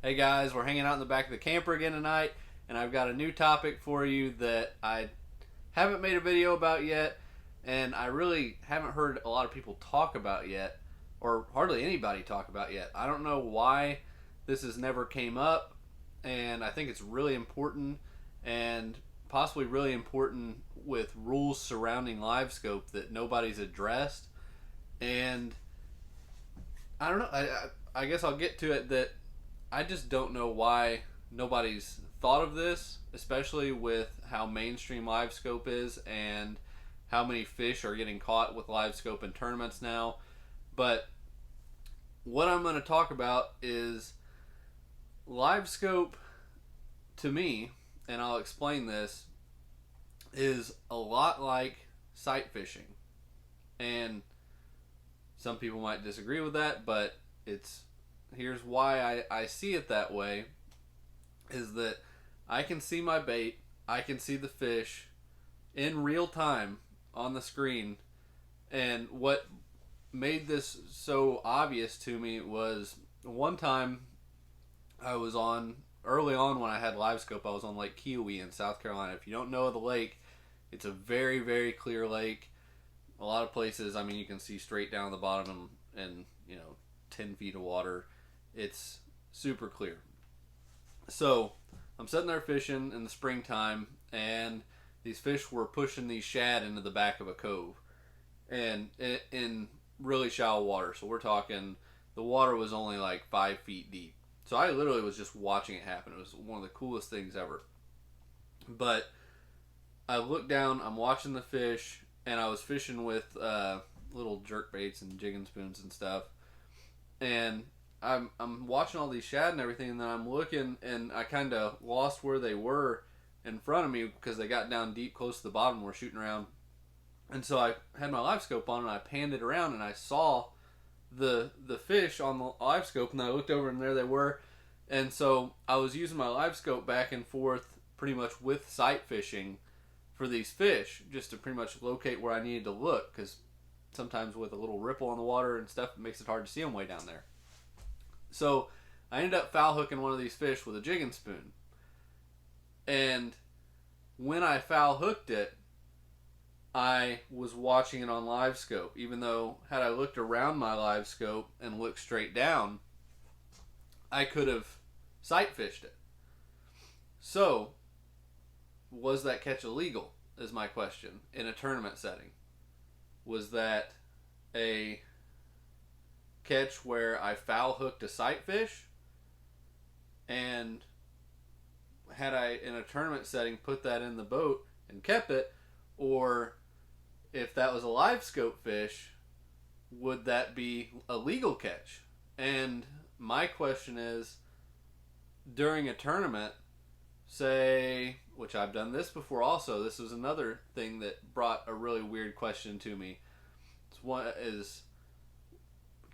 Hey guys, we're hanging out in the back of the camper again tonight, and I've got a new topic for you that I haven't made a video about yet, and I really haven't heard a lot of people talk about yet, or hardly anybody talk about yet. I don't know why this has never came up, and I think it's really important, and possibly really important with rules surrounding Livescope that nobody's addressed. And I don't know. I guess I'll get to it that I just don't know why nobody's thought of this, especially with how mainstream Livescope is and how many fish are getting caught with Livescope in tournaments now. But what I'm going to talk about is Livescope to me, and I'll explain this, is a lot like sight fishing. And some people might disagree with that, but it's here's why I see it that way is that I can see my bait, I can see the fish in real time on the screen. And what made this so obvious to me was one time I was on early on when I had Livescope. I was on Lake Kiowee in South Carolina. If you don't know the lake, it's a very, very clear lake. A lot of places, I mean, you can see straight down the bottom and 10 feet of water. It's super clear. So I'm sitting there fishing in the springtime, and these fish were pushing these shad into the back of a cove, and in really shallow water. So we're talking the water was only like 5 feet deep. So I literally was just watching it happen. It was one of the coolest things ever. But I look down, I'm watching the fish, and I was fishing with little jerk baits and jigging spoons and stuff. And I'm watching all these shad and everything, and then I'm looking, and I kind of lost where they were in front of me because they got down deep close to the bottom. We're shooting around, and so I had my Livescope on, and I panned it around, and I saw the fish on the Livescope, and I looked over, and there they were. And so I was using my Livescope back and forth pretty much with sight fishing for these fish, just to pretty much locate where I needed to look, because sometimes with a little ripple on the water and stuff, it makes it hard to see them way down there. So I ended up foul hooking one of these fish with a jigging spoon. And when I foul hooked it, I was watching it on Livescope, even though had I looked around my Livescope and looked straight down, I could have sight fished it. So, was that catch illegal, is my question, in a tournament setting? Was that a catch where I foul hooked a sight fish, and had I in a tournament setting put that in the boat and kept it, or if that was a Livescope fish, would that be a legal catch? And my question is, during a tournament, say, which I've done this before also, this was another thing that brought a really weird question to me. One is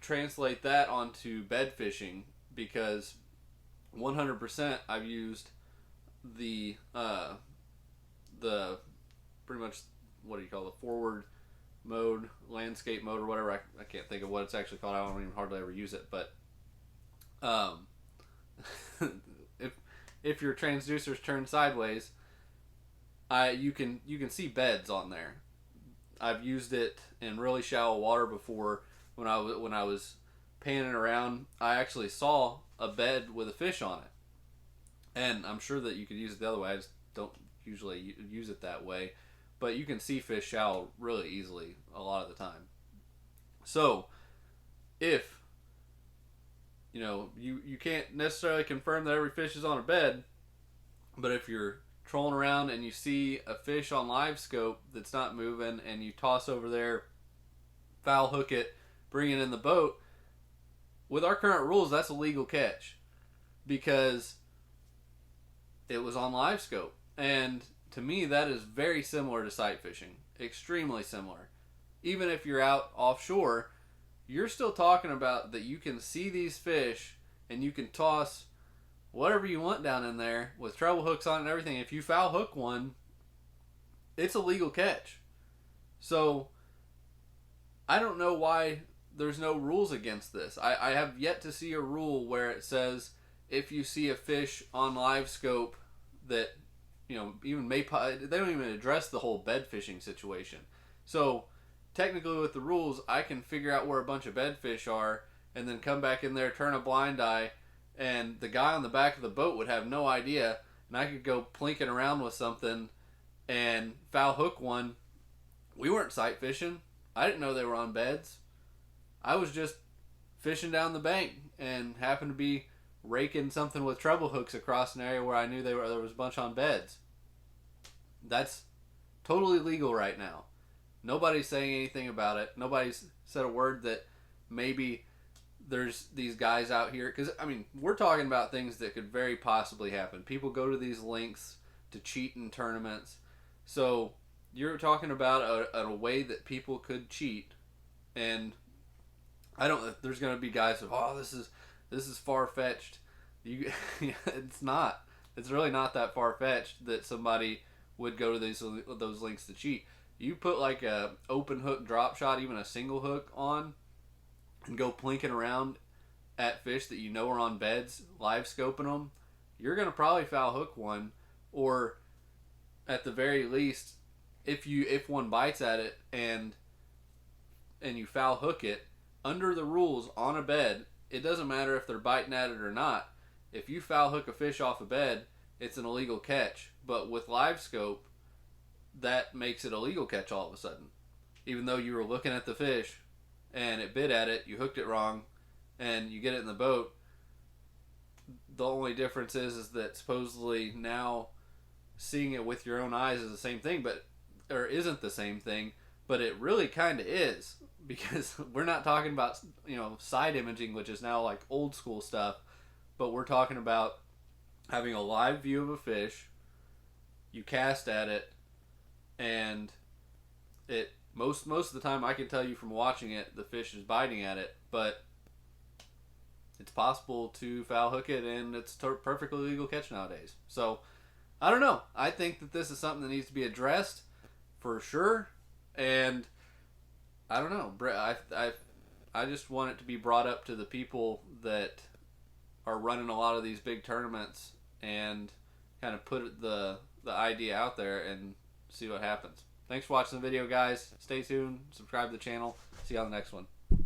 translate that onto bed fishing, because 100% I've used the pretty much, what do you call it, forward mode, landscape mode, or whatever. I can't think of what it's actually called. I don't even hardly ever use it, but if your transducer's turned sideways, you can see beds on there. I've used it in really shallow water before. When I was panning around, I actually saw a bed with a fish on it, and I'm sure that you could use it the other way. I just don't usually use it that way, but you can see fish shallow really easily a lot of the time. So if you can't necessarily confirm that every fish is on a bed, but if you're trolling around and you see a fish on Livescope that's not moving, and you toss over there, foul hook it, bring it in the boat, with our current rules, that's a legal catch, because it was on Livescope. And to me, that is very similar to sight fishing. Extremely similar. Even if you're out offshore, you're still talking about that you can see these fish, and you can toss whatever you want down in there with treble hooks on it and everything. If you foul hook one, it's a legal catch. So I don't know why there's no rules against this. I have yet to see a rule where it says if you see a fish on Livescope that, you know, even they don't even address the whole bed fishing situation. So technically with the rules, I can figure out where a bunch of bed fish are and then come back in there, turn a blind eye, and the guy on the back of the boat would have no idea, and I could go plinking around with something and foul hook one. We weren't sight fishing. I didn't know they were on beds. I was just fishing down the bank and happened to be raking something with treble hooks across an area where I knew there was a bunch on beds. That's totally legal right now. Nobody's saying anything about it. Nobody's said a word that maybe there's these guys out here. Because, I mean, we're talking about things that could very possibly happen. People go to these links to cheat in tournaments. So you're talking about a way that people could cheat. And I don't. There's going to be guys who, oh, this is far-fetched. It's not. It's really not that far-fetched that somebody would go to those links to cheat. You put like a open hook drop shot, even a single hook on, and go plinking around at fish that you know are on beds, live scoping them, you're going to probably foul hook one, or at the very least, if one bites at it and you foul hook it, under the rules on a bed, it doesn't matter if they're biting at it or not. If you foul hook a fish off a bed, it's an illegal catch. But with Livescope, that makes it a legal catch all of a sudden. Even though you were looking at the fish and it bit at it, you hooked it wrong, and you get it in the boat. The only difference is that supposedly now seeing it with your own eyes is the same thing, or isn't the same thing, but it really kind of is, because we're not talking about, you know, side imaging, which is now like old school stuff, but we're talking about having a live view of a fish. You cast at it, and it most of the time, I can tell you from watching it, the fish is biting at it, but it's possible to foul hook it, and it's a perfectly legal catch nowadays. So I don't know. I think that this is something that needs to be addressed for sure, and I don't know. I just want it to be brought up to the people that are running a lot of these big tournaments and kind of put the idea out there and see what happens. Thanks for watching the video, guys. Stay tuned. Subscribe to the channel. See you on the next one.